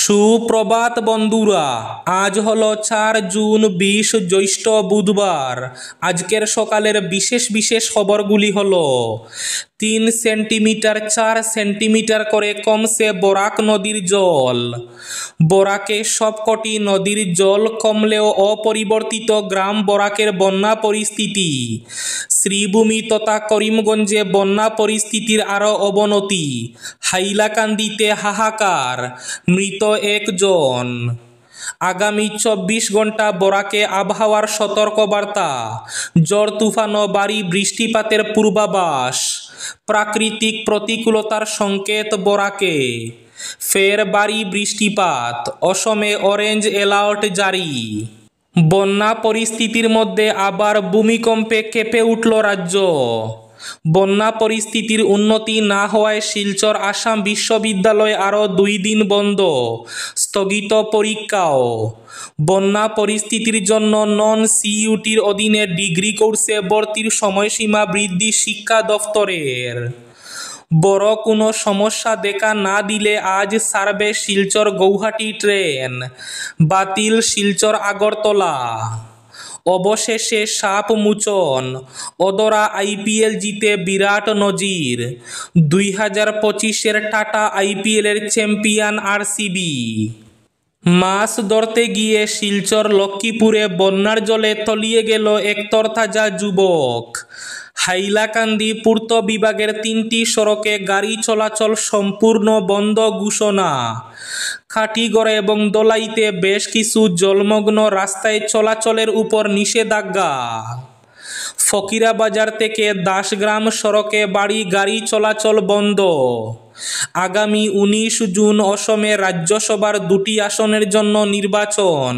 সুপ্রভাত বন্ধুরা, আজ হলো 4 জুন 20 জ্যৈষ্ঠ বুধবার। আজকের সকালের বিশেষ বিশেষ খবরগুলি হলো 3 সেন্টিমিটার 4 সেন্টিমিটার করে কমছে বরাক নদীর জল। বরাকে সবকটি নদীর জল কমলেও অপরিবর্তিত গ্রাম বরাকের বন্যা পরিস্থিতি। শ্রীভূমি তথা করিমগঞ্জে বন্যা পরিস্থিতির আরও অবনতি। হাইলাকান্দিতে হাহাকার, মৃত 1 জন। আগামী 24 ঘন্টা বরাকে আবহাওয়ার সতর্কবার্তা। ঝড় তুফান ও ভারী বৃষ্টিপাতের পূর্বাভাস। প্রাকৃতিক প্রতিকূলতার সংকেত বরাকে। ফের ভারী বৃষ্টিপাত। অসমে অরেঞ্জ অ্যালার্ট জারি। বন্যা পরিস্থিতির মধ্যে আবার ভূমিকম্পে কেঁপে উঠল রাজ্য। বন্যা পরিস্থিতির উন্নতি না হওয়ায় শিলচর আসাম বিশ্ববিদ্যালয় আরও 2 দিন বন্ধ, স্থগিত পরীক্ষাও। বন্যা পরিস্থিতির জন্য নন সিইউটির অধীনে ডিগ্রি কোর্সে ভর্তির সময়সীমা বৃদ্ধি শিক্ষা দফতরের। বড় কোনো সমস্যা দেখা না দিলে আজ ছাড়বে শিলচর গৌহাটি ট্রেন। বাতিল শিলচর আগরতলা। অবশেষে সাপ মোচন। অদরা আইপিএল জিতে বিরাট নজির। 2025-এর টাটা আইপিএলের চ্যাম্পিয়ন আরসিবি। মাছ ধরতে গিয়ে শিলচর লক্ষ্মীপুরে বন্যার জলে তলিয়ে গেল এক তরতাজা যুবক। হাইলাকান্দি পূর্ত বিভাগের 3টি সড়কে গাড়ি চলাচল সম্পূর্ণ বন্ধ ঘোষণা। খাটিগড়া এবং দলাইতে বেশ কিছু জলমগ্ন রাস্তায় চলাচলের উপর নিষেধাজ্ঞা। ফকিরাবাজার থেকে দাসগ্রাম সড়কে গাড়ি চলাচল বন্ধ। আগামী 19 জুন অসমে রাজ্যসভার 2টি আসনের জন্য নির্বাচন।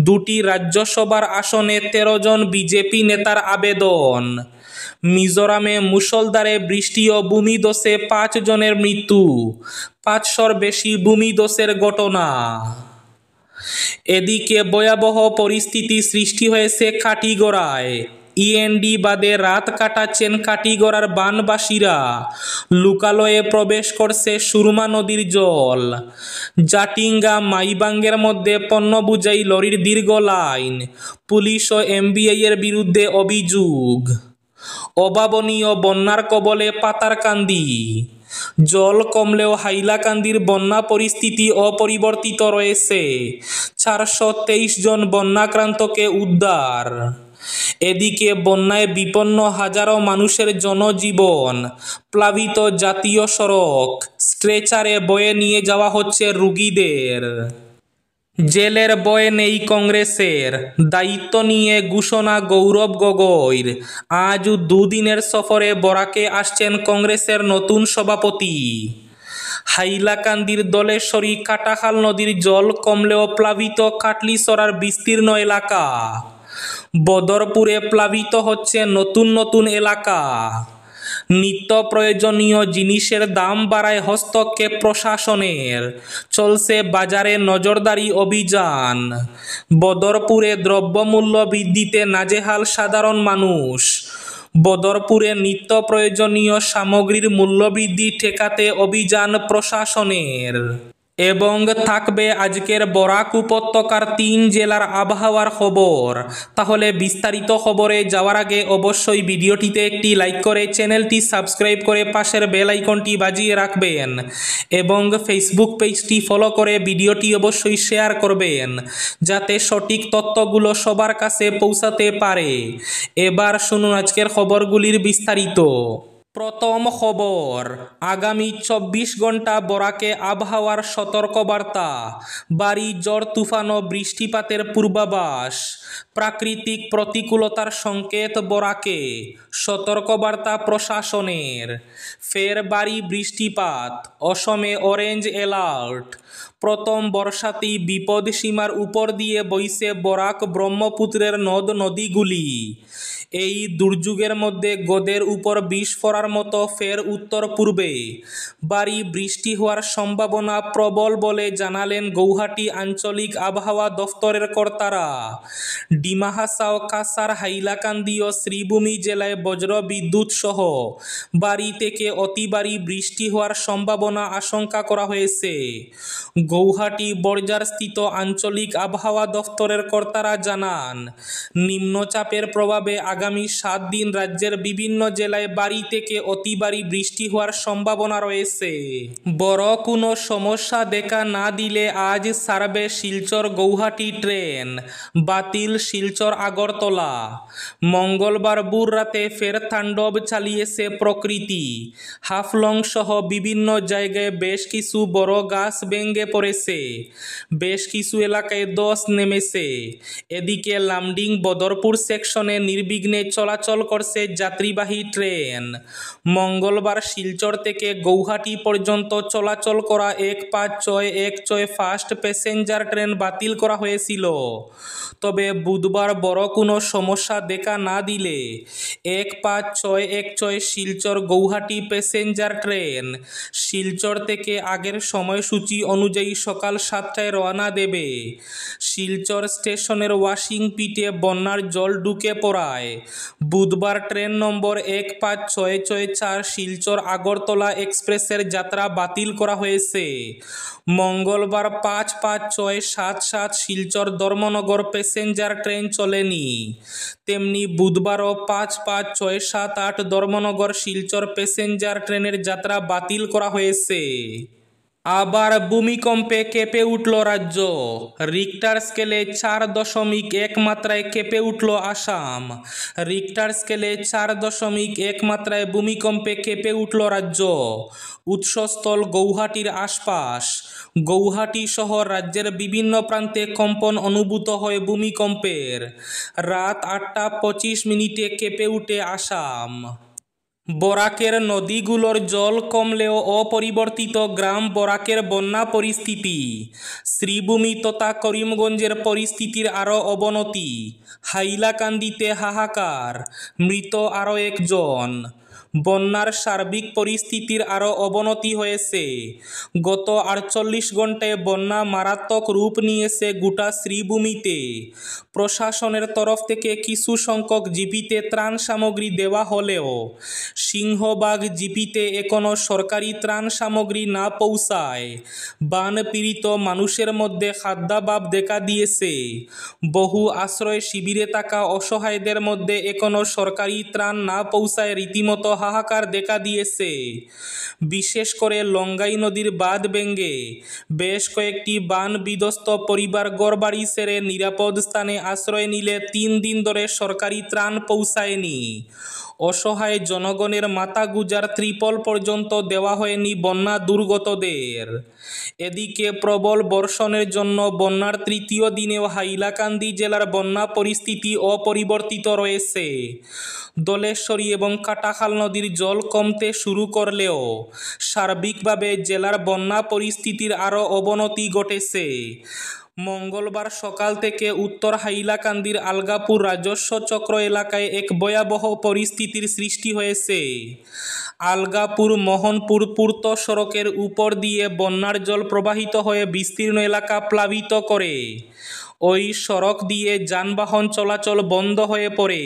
2টি রাজ্যসভার আসনে 13 জন বিজেপি নেতার আবেদন। মিজোরামে মুষলধারে বৃষ্টি ও ভূমিধসে 5 জনের মৃত্যু। 500-র বেশি ভূমিধসের ঘটনা। এদিকে ভয়াবহ পরিস্থিতি সৃষ্টি হয়েছে খাটিগড়ায়। ইএনডি বাদে রাত কাটাচ্ছেন খাটিগড়ার বানবাসীরা। লোকালয়ে প্রবেশ করছে সুরমা নদীর জল। জাটিঙ্গা মাইবাঙ্গের মধ্যে পণ্য বোঝাই লরির দীর্ঘ লাইন। পুলিশ ও এমবিআই-এর বিরুদ্ধে অভিযোগ। অভাবনীয় বন্যার কবলে পাতারকান্দি। জল কমলেও হাইলাকান্দির বন্যা পরিস্থিতি অপরিবর্তিত রয়েছে। 423 জন বন্যাক্রান্তকে উদ্ধার। এদিকে বন্যায় বিপন্ন হাজারো মানুষের জনজীবন। প্লাবিত জাতীয় সড়ক। স্ট্রেচারে বয়ে নিয়ে যাওয়া হচ্ছে রোগীদের। জেলের ভয় নেই কংগ্রেসের, দায়িত্ব নিয়ে ঘোষণা গৌরব গগৈর। আজ 2 দিনের সফরে বরাকে আসছেন কংগ্রেসের নতুন সভাপতি। হাইলাকান্দির দলেশ্বরী কাটাখাল নদীর জল কমলেও প্লাবিত কাটলিছড়ার বিস্তীর্ণ এলাকা। বদরপুরে প্লাবিত হচ্ছে নতুন নতুন এলাকা। নিত্য প্রয়োজনীয় জিনিসের দাম বাড়ায় হস্তক্ষেপ প্রশাসনের। চলছে বাজারে নজরদারি অভিযান। বদরপুরে দ্রব্যমূল্য বৃদ্ধিতে নাজেহাল সাধারণ মানুষ। বদরপুরে নিত্য প্রয়োজনীয় সামগ্রীর মূল্যবৃদ্ধি ঠেকাতে অভিযান প্রশাসনের। এবং থাকবে আজকের বরাক উপত্যকার 3 জেলার আবহাওয়ার খবর। তাহলে বিস্তারিত খবরে যাওয়ার আগে অবশ্যই ভিডিওটিতে একটি লাইক করে চ্যানেলটি সাবস্ক্রাইব করে পাশের বেল আইকনটি বাজিয়ে রাখবেন এবং ফেসবুক পেজটি ফলো করে ভিডিওটি অবশ্যই শেয়ার করবেন যাতে সঠিক তথ্যগুলো সবার কাছে পৌঁছাতে পারে। এবার শুনুন আজকের খবরগুলির বিস্তারিত। প্রথম খবর, আগামী 24 ঘন্টা বরাকে আবহাওয়ার সতর্কবার্তা। ভারী ঝড় তুফান ও বৃষ্টিপাতের পূর্বাভাস। প্রাকৃতিক প্রতিকূলতার সংকেত বরাকে। সতর্কবার্তা প্রশাসনের। ফের ভারী বৃষ্টিপাত। অসমে অরেঞ্জ অ্যালার্ট। প্রথম বর্ষাতেই বিপদসীমার উপর দিয়ে বইছে বরাক ব্রহ্মপুত্রের নদ নদীগুলি। এই দুর্যোগের মধ্যে গদের উপর বিষ পড়ার মতো ফের উত্তর পূর্বে ভারী বৃষ্টি হওয়ার সম্ভাবনা প্রবল বলে জানালেন গৌহাটি আঞ্চলিক আবহাওয়া দফতরের কর্তারা। ডিমা হাসাও, কাছাড়, হাইলাকান্দি ও শ্রীভূমি জেলায় বজ্র বিদ্যুৎ সহ ভারী থেকে অতি ভারী বৃষ্টি হওয়ার সম্ভাবনা আশঙ্কা করা হয়েছে। গৌহাটি বর্জারস্থিত আঞ্চলিক আবহাওয়া দফতরের কর্তারা জানান, নিম্নচাপের প্রভাবে আগামী 7 দিন রাজ্যের বিভিন্ন জেলায় ভারী থেকে অতি ভারী বৃষ্টি হওয়ার সম্ভাবনা রয়েছে। বড় কোনো সমস্যা দেখা না দিলে আজ ছাড়বে শিলচর গৌহাটি ট্রেন, বাতিল শিলচর আগরতলা। মঙ্গলবার ভোর রাতে ফের তাণ্ডব চালিয়েছে প্রকৃতি। হাফলং সহ বিভিন্ন জায়গায় বেশ কিছু বড় গাছ ভেঙে পড়েছে, বেশ কিছু এলাকায় ধস নেমেছে। এদিকে লামডিং বদরপুর সেকশনে নির্বিঘ্নে চলাচল করছে যাত্রীবাহী ট্রেন। মঙ্গলবার শিলচর থেকে গৌহাটি পর্যন্ত চলাচল করা 1561 ফাস্ট প্যাসেঞ্জার ট্রেন বাতিল করা হয়েছিল। তবে বুধবার বড় কোনো সমস্যা দেখা না দিলে 1561 শিলচর গৌহাটি প্যাসেঞ্জার ট্রেন শিলচর থেকে আগের সময়সূচি অনুযায়ী সকাল 7টায় রওনা দেবে। শিলচর স্টেশনের ওয়াশিং পিটে বন্যার জল ঢুকে পড়ায় বুধবার ট্রেন নম্বর 15664 শিলচর আগরতলা এক্সপ্রেসের যাত্রা বাতিল করা হয়েছে। মঙ্গলবার 55677 শিলচর ধর্মনগর প্যাসেঞ্জার ট্রেন চলেনি। তেমনি বুধবারও 55678 ধর্মনগর শিলচর প্যাসেঞ্জার ট্রেনের যাত্রা বাতিল করা হয়েছে। আবার ভূমিকম্পে কেঁপে উঠল রাজ্য। রিক্টার স্কেলে 4.1 মাত্রায় কেঁপে উঠল আসাম। রিক্টার স্কেলে 4.1 মাত্রায় ভূমিকম্পে কেঁপে উঠল রাজ্য। উৎসস্থল গৌহাটির আশপাশ। গৌহাটি সহ রাজ্যের বিভিন্ন প্রান্তে কম্পন অনুভূত হয় ভূমিকম্পের। রাত 8টা 25 কেঁপে উঠে আসাম। বরাকের নদীগুলোর জল কমলেও অপরিবর্তিত গ্রাম বরাকের বন্যা পরিস্থিতি। শ্রীভূমি তথা করিমগঞ্জের পরিস্থিতির আরও অবনতি। হাইলাকান্দিতে হাহাকার, মৃত আরও 1 জন। বন্যার সার্বিক পরিস্থিতির আরও অবনতি হয়েছে। গত 48 ঘণ্টায় বন্যা মারাত্মক রূপ নিয়েছে গোটা শ্রীভূমিতে। প্রশাসনের তরফ থেকে কিছু সংখ্যক জিপিতে ত্রাণ সামগ্রী দেওয়া হলেও সিংহভাগ জিপিতে এখনও সরকারি ত্রাণ সামগ্রী না পৌঁছায় বানপীড়িত মানুষের মধ্যে খাদ্যাভাব দেখা দিয়েছে। বহু আশ্রয় শিবিরে থাকা অসহায়দের মধ্যে এখনও সরকারি ত্রাণ না পৌঁছায় রীতিমতো হাহাকার দেখা দিয়েছে। বিশেষ করে লঙ্গাই নদীর বাঁধ ভেঙে বেশ কয়েকটি বান বিধ্বস্ত পরিবার ঘরবাড়ি ছেড়ে নিরাপদ স্থানে আশ্রয় নিলে 3 দিন ধরে সরকারি ত্রাণ পৌঁছায়নি। অসহায় জনগণের মাথা গুঁজার ত্রিপল পর্যন্ত দেওয়া হয়নি বন্যা দুর্গতদের। এদিকে প্রবল বর্ষণের জন্য বন্যার 3য় দিনেও হাইলাকান্দি জেলার বন্যা পরিস্থিতি অপরিবর্তিত রয়েছে। দলেশ্বরী এবং কাটাখাল নদীর জল কমতে শুরু করলেও সার্বিকভাবে জেলার বন্যা পরিস্থিতির আরও অবনতি ঘটেছে। মঙ্গলবার সকাল থেকে উত্তর হাইলাকান্দির আলগাপুর রাজস্ব চক্র এলাকায় এক ভয়াবহ পরিস্থিতির সৃষ্টি হয়েছে। আলগাপুর মোহনপুর পূর্ত সড়কের উপর দিয়ে বন্যার জল প্রবাহিত হয়ে বিস্তীর্ণ এলাকা প্লাবিত করে। ওই সড়ক দিয়ে যানবাহন চলাচল বন্ধ হয়ে পড়ে।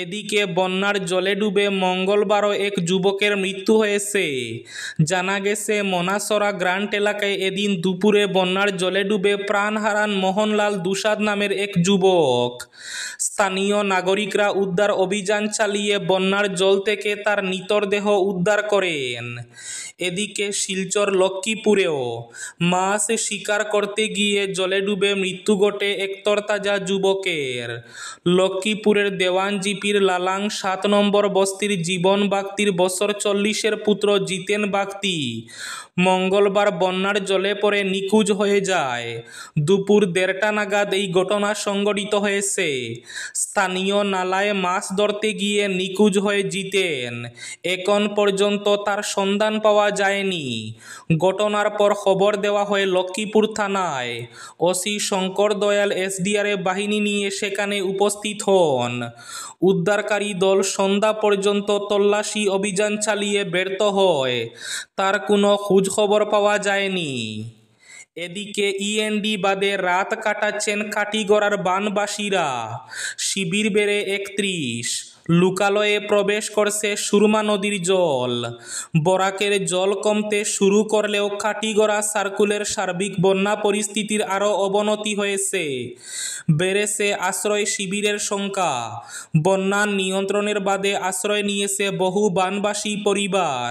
এদিকে বন্যার জলে ডুবে মঙ্গলবারও 1 যুবকের মৃত্যু হয়েছে। জানা গেছে, মনাসরা গ্রান্ট এলাকায় এদিন দুপুরে বন্যার জলে ডুবে প্রাণ হারান মোহনলাল দুসাদ নামের 1 যুবক। স্থানীয় নাগরিকরা উদ্ধার অভিযান চালিয়ে বন্যার জল থেকে তার মৃতদেহ উদ্ধার করেন। এদিকে শিলচর লক্ষ্মীপুরেও মাছ শিকার করতে গিয়ে জলে ডুবে মৃত্যু ঘটে 1 তরতাজা যুবকের। লক্ষ্মীপুরের দেওয়ান জিপির লালাং 7 নম্বর বস্তির জীবন বাগতির বছর 40-এর পুত্র জিতেন বাগতি মঙ্গলবার বন্যার জলে পড়ে নিখোঁজ হয়ে যায়। দুপুর 1:30টা নাগাদ এই ঘটনা সংঘটিত হয়েছে। স্থানীয় নালায় মাছ ধরতে গিয়ে নিখোঁজ হয়ে জিতেন। এখন পর্যন্ত তার সন্ধান পাওয়া যায়নি। ঘটনার পর খবর দেওয়া হয় লক্ষ্মীপুর থানায়। ওসি শঙ্কর দয়াল এসডিআরএফ বাহিনী নিয়ে সেখানে উপস্থিত হন। উদ্ধারকারী দল সন্ধ্যা পর্যন্ত তল্লাশি অভিযান চালিয়ে ব্যর্থ হয়। তার কোনো খোঁজখবর পাওয়া যায়নি। এদিকে ইএনডি বাদে রাত কাটাচ্ছেন কাটিগড়ার বানবাসীরা। শিবির বেড়ে 31, লোকালয়ে প্রবেশ করছে সুরমা নদীর জল। বরাকের জল কমতে শুরু করলেও কাটিগড়া সার্কুলের সার্বিক বন্যা পরিস্থিতির আরও অবনতি হয়েছে। বেড়েছে আশ্রয় শিবিরের সংখ্যা। বন্যা নিয়ন্ত্রণের বাদে আশ্রয় নিয়েছে বহু বানবাসী পরিবার।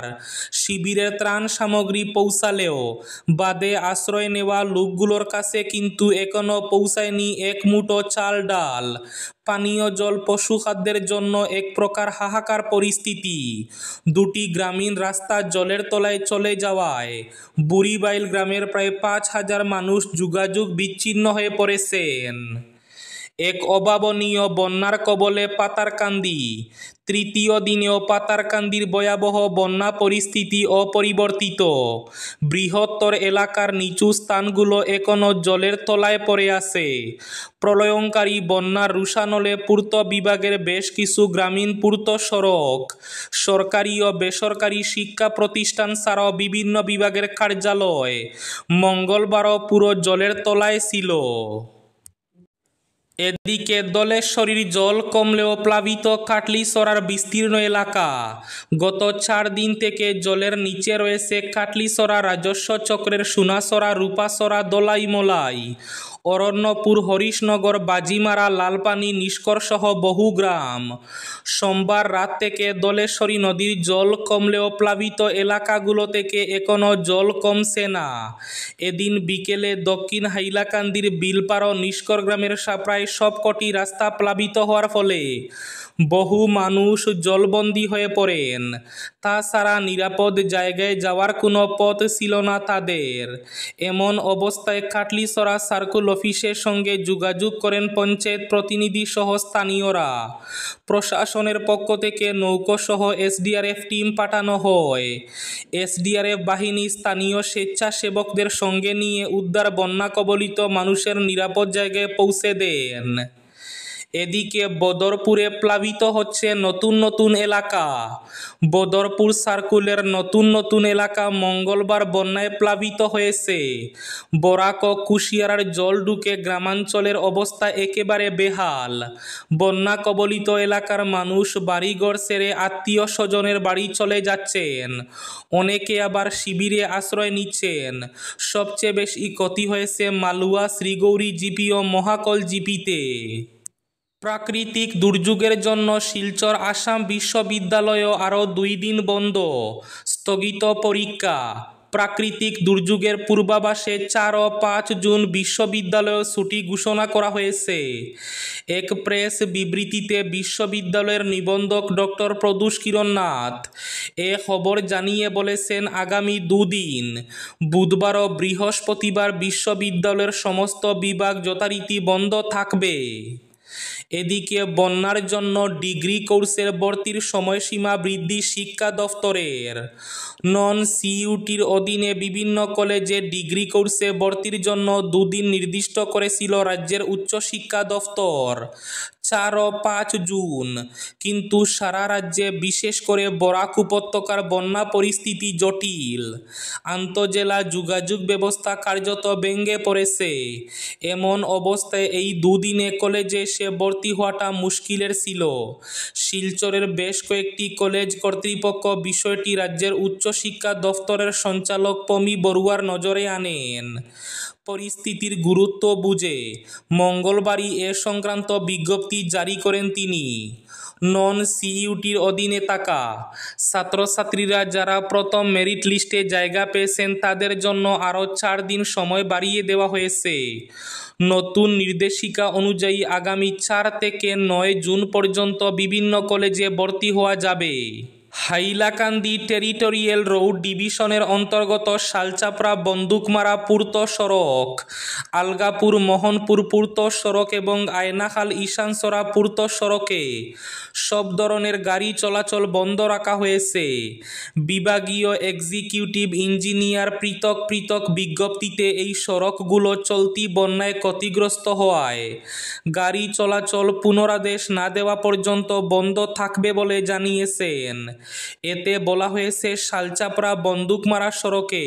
শিবিরের ত্রাণ সামগ্রী পৌঁছালেও বাদে আশ্রয় নেওয়া লোকগুলোর কাছে কিন্তু এখনো পৌঁছায়নি এক মুঠো চাল ডাল। পানীয় জল, পশু খাদ্যের জন্য এক প্রকার হাহাকার পরিস্থিতি। দুটি গ্রামীণ রাস্তা জলের তলায় চলে যাওয়ায় বুড়িবাইল গ্রামের প্রায় 5,000 মানুষ যোগাযোগ বিচ্ছিন্ন হয়ে পড়েছেন। এক অভাবনীয় বন্যার কবলে পাতারকান্দি। তৃতীয় দিনেও পাতারকান্দির ভয়াবহ বন্যা পরিস্থিতি অপরিবর্তিত। বৃহত্তর এলাকার নিচু স্থানগুলো এখনও জলের তলায় পড়ে আছে। প্রলয়ঙ্কারী বন্যার রোষানলে পূর্ত বিভাগের বেশ কিছু গ্রামীণ পূর্ত সড়ক, সরকারি ও বেসরকারি শিক্ষা প্রতিষ্ঠান ছাড়াও বিভিন্ন বিভাগের কার্যালয় মঙ্গলবারও পুরো জলের তলায় ছিল। এদিকে দলেশ্বরীর জল কমলেও প্লাবিত কাটলিছড়ার বিস্তীর্ণ এলাকা। গত 4 দিন থেকে জলের নিচে রয়েছে কাটলিছড়া রাজস্ব চক্রের সোনাছড়া, রূপাছড়া, দলাইমলাই, অরণ্যপুর, হরিশনগর, বাজিমারা, লালপানি, নিষ্করসহ বহু গ্রাম। সোমবার রাত থেকে দলেশ্বরী নদীর জল কমলেও প্লাবিত এলাকাগুলো থেকে এখনও জল কমছে না। এদিন বিকেলে দক্ষিণ হাইলাকান্দির বিলপাড় ও নিষ্কর গ্রামের প্রায় সবকটি রাস্তা প্লাবিত হওয়ার ফলে বহু মানুষ জলবন্দী হয়ে পড়েন। তাছাড়া নিরাপদ জায়গায় যাওয়ার কোনো পথ ছিল না তাদের। এমন অবস্থায় কাটলিছড়া সার্কুল অফিসের সঙ্গে যোগাযোগ করেন পঞ্চায়েত প্রতিনিধি সহ স্থানীয়রা। প্রশাসনের পক্ষ থেকে নৌকোসহ এসডিআরএফ টিম পাঠানো হয়। এসডিআরএফ বাহিনী স্থানীয় স্বেচ্ছাসেবকদের সঙ্গে নিয়ে উদ্ধার বন্যা কবলিত মানুষের নিরাপদ জায়গায় পৌঁছে দেন। এদিকে বদরপুরে প্লাবিত হচ্ছে নতুন নতুন এলাকা। বদরপুর সার্কুলের নতুন নতুন এলাকা মঙ্গলবার বন্যায় প্লাবিত হয়েছে। বরাক ও কুশিয়ারার জল ঢুকে গ্রামাঞ্চলের অবস্থা একেবারে বেহাল। বন্যা কবলিত এলাকার মানুষ বাড়িঘর ছেড়ে আত্মীয় স্বজনের বাড়ি চলে যাচ্ছেন। অনেকে আবার শিবিরে আশ্রয় নিচ্ছেন। সবচেয়ে বেশি ক্ষতি হয়েছে মালুয়া, শ্রীগৌরী জিপি ও মহাকল জিপিতে। প্রাকৃতিক দুর্যোগের জন্য শিলচর আসাম বিশ্ববিদ্যালয়ও আরও 2 দিন বন্ধ, স্থগিত পরীক্ষা। প্রাকৃতিক দুর্যোগের পূর্বাভাসে 4 ও 5 জুন বিশ্ববিদ্যালয়ে ছুটি ঘোষণা করা হয়েছে। এক প্রেস বিবৃতিতে বিশ্ববিদ্যালয়ের নিবন্ধক ডক্টর প্রদোষ কিরণ নাথ এ খবর জানিয়ে বলেছেন, আগামী 2 দিন বুধবার ও বৃহস্পতিবার বিশ্ববিদ্যালয়ের সমস্ত বিভাগ যথারীতি বন্ধ থাকবে। এদিকে বন্যার জন্য ডিগ্রি কোর্সের ভর্তির সময়সীমা বৃদ্ধি শিক্ষা দফতরের। নন সিইউটির অধীনে বিভিন্ন কলেজে ডিগ্রি কোর্সে ভর্তির জন্য 2 দিন নির্দিষ্ট করেছিল রাজ্যের উচ্চশিক্ষা দফতর, 4 ও 5 জুন। কিন্তু সারা রাজ্যে বিশেষ করে বরাক উপত্যকার বন্যা পরিস্থিতি জটিল। আন্তঃজেলা যোগাযোগ ব্যবস্থা কার্যত ভেঙে পড়েছে। এমন অবস্থায় এই 2 দিনে কলেজে এসে ভর্তি হওয়াটা মুশকিলের ছিল। শিলচরের বেশ কয়েকটি কলেজ কর্তৃপক্ষ বিষয়টি রাজ্যের উচ্চশিক্ষা দফতরের সঞ্চালক পমি বড়ুয়ার নজরে আনেন। পরিস্থিতির গুরুত্ব বুঝে মঙ্গলবারই এ সংক্রান্ত বিজ্ঞপ্তি জারি করেন তিনি। নন সিইউটির অধীনে থাকা ছাত্রছাত্রীরা যারা প্রথম মেরিট লিস্টে জায়গা পেয়েছেন তাদের জন্য আরও 4 দিন সময় বাড়িয়ে দেওয়া হয়েছে। নতুন নির্দেশিকা অনুযায়ী আগামী 4 থেকে 9 জুন পর্যন্ত বিভিন্ন কলেজে ভর্তি হওয়া যাবে। হাইলাকান্দি টেরিটোরিয়াল রোড ডিভিশনের অন্তর্গত শালচাপড়া বন্দুকমারা পূর্ত সড়ক, আলগাপুর মোহনপুর পূর্ত সড়ক এবং আয়নাখাল ঈশানসরা পূর্ত সড়কে সব ধরনের গাড়ি চলাচল বন্ধ রাখা হয়েছে। বিভাগীয় এক্সিকিউটিভ ইঞ্জিনিয়ার পৃথক পৃথক বিজ্ঞপ্তিতে এই সড়কগুলো চলতি বন্যায় ক্ষতিগ্রস্ত হওয়ায় গাড়ি চলাচল পুনরাদেশ না দেওয়া পর্যন্ত বন্ধ থাকবে বলে জানিয়েছেন। এতে বলা হয়েছে, শালচাপড়া বন্দুকমারা সড়কে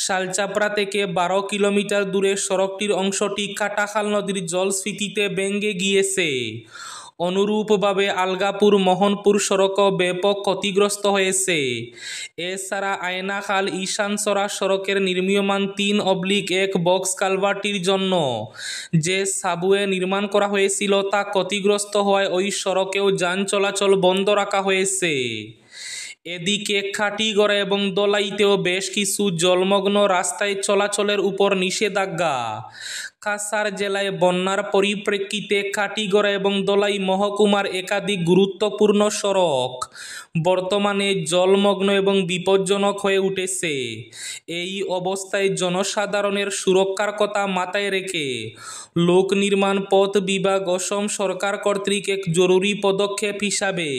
শালচাপড়া থেকে 12 কিলোমিটার দূরে সড়কটির অংশটি কাটাখাল নদীর জলস্ফীতিতে ভেঙে গিয়েছে। অনুরূপভাবে আলগাপুর মোহনপুর সড়কও ব্যাপক ক্ষতিগ্রস্ত হয়েছে। এছাড়া আয়নাখাল ঈশানসরা সড়কের নির্মীয়মান 3/1 বক্স কালভার্টটির জন্য যে সাবওয়ে নির্মাণ করা হয়েছিল তা ক্ষতিগ্রস্ত হওয়ায় ওই সড়কেও যান চলাচল বন্ধ রাখা হয়েছে। এদিকে খাটিগড়া এবং দলাইতেও বেশ কিছু জলমগ্ন রাস্তায় চলাচলের উপর নিষেধাজ্ঞা। কাছাড় জেলায় বন্যার পরিপ্রেক্ষিতে খাটিগড়া এবং দলাই মহকুমার একাধিক গুরুত্বপূর্ণ সড়ক বর্তমানে জলমগ্ন এবং বিপজ্জনক হয়ে উঠেছে। এই অবস্থায় জনসাধারণের সুরক্ষার কথা মাথায় রেখে লোক নির্মাণ পথ বিভাগ অসম সরকার কর্তৃক এক জরুরি পদক্ষেপ হিসাবে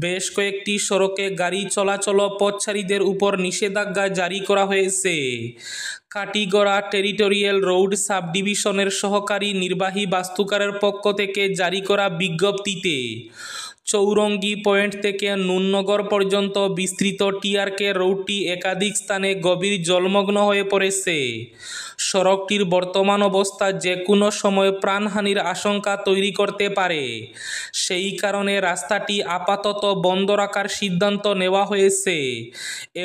বেশ কয়েকটি সড়কে গাড়ি চলাচল ও পথচারীদের উপর নিষেধাজ্ঞা জারি করা হয়েছে। কাটিগড়া টেরিটোরিয়াল রোড সাব ডিভিশনের সহকারী নির্বাহী বাস্তুকারের পক্ষ থেকে জারি করা বিজ্ঞপ্তিতে চৌরঙ্গি পয়েন্ট থেকে নুননগর পর্যন্ত বিস্তৃত টিআরকে রোডটি একাধিক স্থানে গভীর জলমগ্ন হয়ে পড়েছে। সড়কটির বর্তমান অবস্থা যে কোনো সময় প্রাণহানির আশঙ্কা তৈরি করতে পারে। সেই কারণে রাস্তাটি আপাতত বন্ধ রাখার সিদ্ধান্ত নেওয়া হয়েছে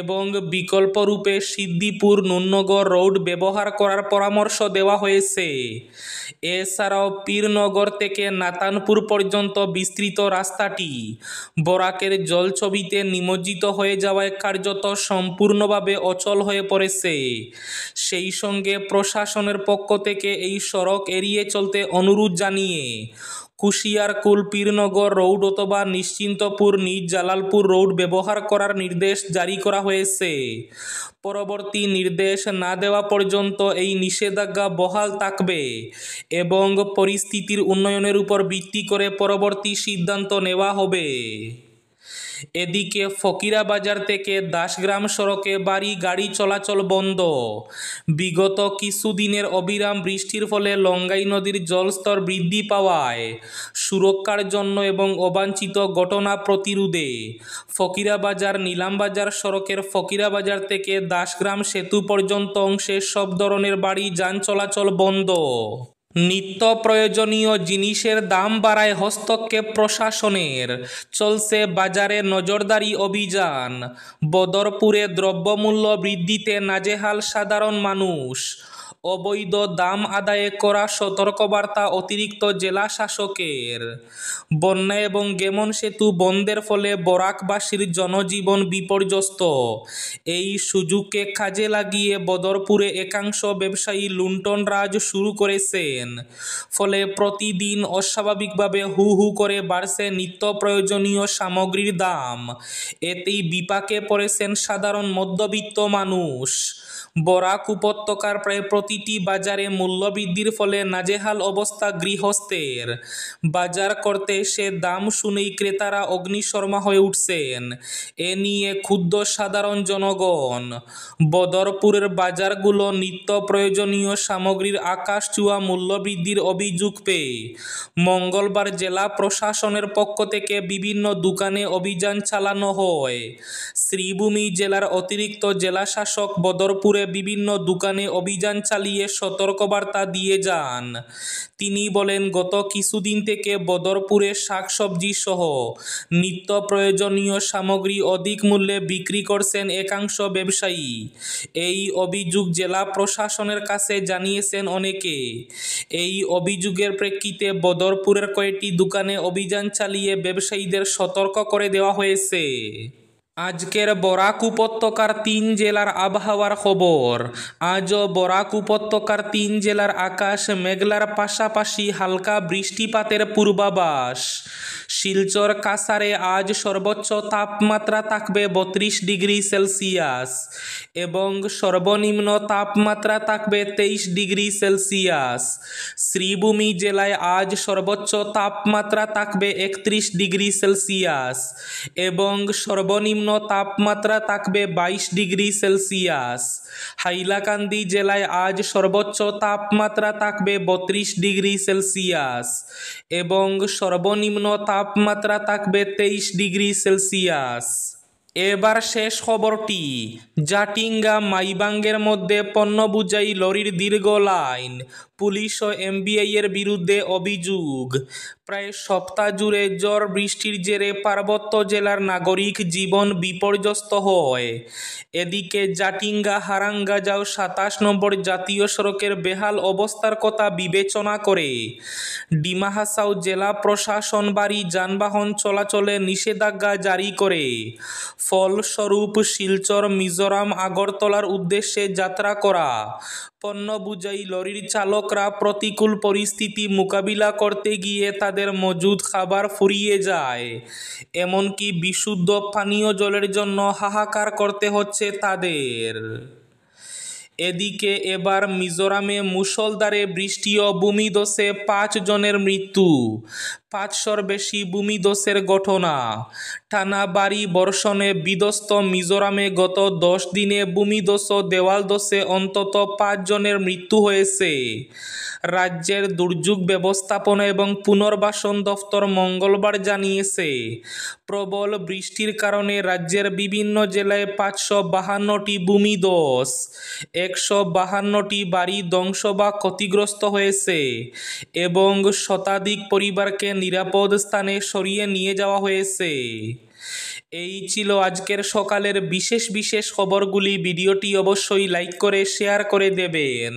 এবং বিকল্পরূপে সিদ্দিপুর নুননগর রোড ব্যবহার করার পরামর্শ দেওয়া হয়েছে। এছাড়াও পীরনগর থেকে নাতানপুর পর্যন্ত বিস্তৃত রাস্তাটি বরাকের জলছবিতে নিমজ্জিত হয়ে যাওয়ায় কার্যত সম্পূর্ণভাবে অচল হয়ে পড়েছে। সেই সঙ্গে প্রশাসনের পক্ষ থেকে এই সড়ক এড়িয়ে চলতে অনুরোধ জানিয়ে কুশিয়ারকুল পীরনগর রোড অথবা নিশ্চিন্তপুর নিজ জালালপুর রোড ব্যবহার করার নির্দেশ জারি করা হয়েছে। পরবর্তী নির্দেশ না দেওয়া পর্যন্ত এই নিষেধাজ্ঞা বহাল থাকবে এবং পরিস্থিতির উন্নয়নের উপর ভিত্তি করে পরবর্তী সিদ্ধান্ত নেওয়া হবে। এদিকে ফকিরাবাজার থেকে দাসগ্রাম সড়কে বাড়ি গাড়ি চলাচল বন্ধ। বিগত কিছুদিনের অবিরাম বৃষ্টির ফলে লঙ্গাই নদীর জলস্তর বৃদ্ধি পাওয়ায় সুরক্ষার জন্য এবং অবাঞ্ছিত ঘটনা প্রতিরোধে ফকিরাবাজার নীলামবাজার সড়কের ফকিরাবাজার থেকে দাসগ্রাম সেতু পর্যন্ত অংশে সব ধরনের বাড়ি যান চলাচল বন্ধ। নিত্য প্রয়োজনীয় জিনিসের দাম বাড়ায় হস্তক্ষেপ প্রশাসনের, চলছে বাজারে নজরদারি অভিযান। বদরপুরে দ্রব্যমূল্য বৃদ্ধিতে নাজেহাল সাধারণ মানুষ। অবৈধ দাম আদায়ে করা সতর্কবার্তা অতিরিক্ত জেলা শাসকের। বন্যা এবং গেমন সেতু বন্ধের ফলে বরাকবাসীর জনজীবন বিপর্যস্ত। এই সুযোগকে কাজে লাগিয়ে বদরপুরে একাংশ ব্যবসায়ী লুণ্ঠনরাজ শুরু করেছেন। ফলে প্রতিদিন অস্বাভাবিকভাবে হু হু করে বাড়ছে নিত্য প্রয়োজনীয় সামগ্রীর দাম। এতেই বিপাকে পড়েছেন সাধারণ মধ্যবিত্ত মানুষ। বরাক উপত্যকার প্রায় প্রতিটি বাজারে মূল্যবৃদ্ধির ফলে নাজেহাল অবস্থা গৃহস্থের। বাজার করতে এসে দাম শুনেই ক্রেতারা অগ্নিশর্মা হয়ে উঠছেন। এ নিয়ে ক্ষুব্ধ সাধারণ জনগণ। বদরপুরের বাজারগুলো নিত্য প্রয়োজনীয় সামগ্রীর আকাশছোঁয়া মূল্যবৃদ্ধির অভিযোগ পেয়ে মঙ্গলবার জেলা প্রশাসনের পক্ষ থেকে বিভিন্ন দোকানে অভিযান চালানো হয়। শ্রীভূমি জেলার অতিরিক্ত জেলাশাসক বদরপুরে বিভিন্ন দোকানে অভিযান চালিয়ে সতর্কবার্তা দিয়ে যান। তিনি বলেন, গত কিছুদিন থেকে বদরপুরে শাকসবজি সহ নিত্য প্রয়োজনীয় সামগ্রী অধিক মূল্যে বিক্রি করছেন একাংশ ব্যবসায়ী। এই অভিযোগ জেলা প্রশাসনের কাছে জানিয়েছেন অনেকে। এই অভিযোগের প্রেক্ষিতে বদরপুরের কয়েকটি দোকানে অভিযান চালিয়ে ব্যবসায়ীদের সতর্ক করে দেওয়া হয়েছে। আজকের বরাক উপত্যকার 3 জেলার আবহাওয়ার খবর। আজও বরাক উপত্যকার 3 জেলার আকাশ মেঘলার পাশাপাশি হালকা বৃষ্টিপাতের পূর্বাভাস। শিলচর কাছাড়ে আজ সর্বোচ্চ তাপমাত্রা থাকবে 32 ডিগ্রি সেলসিয়াস এবং সর্বনিম্ন তাপমাত্রা থাকবে 23 ডিগ্রি সেলসিয়াস। শ্রীভূমি জেলায় আজ সর্বোচ্চ তাপমাত্রা থাকবে 31 ডিগ্রি সেলসিয়াস এবং সর্বনিম্ন তাপমাত্রা থাকবে 22 ডিগ্রি সেলসিয়াস। হাইলাকান্দি জেলায় আজ সর্বোচ্চ তাপমাত্রা থাকবে 32 ডিগ্রি সেলসিয়াস এবং সর্বনিম্ন তাপমাত্রা থাকবে 23 ডিগ্রি সেলসিয়াস। এবার শেষ খবরটি, জাটিঙ্গা মাইবাঙ্গের মধ্যে পণ্য বোঝাই লরির দীর্ঘ লাইন, পুলিশ ও এমবিআই এর বিরুদ্ধে অভিযোগ। প্রায় সপ্তাহ জুড়ে ঝড় বৃষ্টির জেরে পার্বত্য জেলার নাগরিক জীবন বিপর্যস্ত হয়। এদিকে জাটিঙ্গা হারাঙ্গা যাও 27 নম্বর জাতীয় সড়কের বেহাল অবস্থার কথা বিবেচনা করে ডিমা হাসাও জেলা প্রশাসন ভারী যানবাহন চলাচলে নিষেধাজ্ঞা জারি করে। ফলস্বরূপ শিলচর মিজোরাম আগরতলার উদ্দেশ্যে যাত্রা করা পণ্য বোঝাই লরির চালকরা প্রতিকূল পরিস্থিতি মোকাবিলা করতে গিয়ে তাদের মজুদ খাবার ফুরিয়ে যায়, এমনকি বিশুদ্ধ পানীয় জলের জন্য হাহাকার করতে হচ্ছে তাদের। এদিকে এবার মিজোরামে মুষলধারে বৃষ্টি ও ভূমিধসে 5 জনের মৃত্যু, 500-র বেশি ভূমিধসের ঘটনা। টানা ভারী বর্ষণে বিধ্বস্ত মিজোরামে গত 10 দিনে ভূমিধস ও দেওয়ালধসে অন্তত 5 জনের মৃত্যু হয়েছে। রাজ্যের দুর্যোগ ব্যবস্থাপনা এবং পুনর্বাসন দফতর মঙ্গলবার জানিয়েছে, প্রবল বৃষ্টির কারণে রাজ্যের বিভিন্ন জেলায় 552টি ভূমিধস, 152টি বাড়ি ধ্বংস বা ক্ষতিগ্রস্ত হয়েছে এবং শতাধিক পরিবারকে নিরাপদ স্থানে সরিয়ে নিয়ে যাওয়া হয়েছে। এই ছিল আজকের সকালের বিশেষ খবরগুলি। ভিডিওটি অবশ্যই লাইক করে শেয়ার করে দেবেন।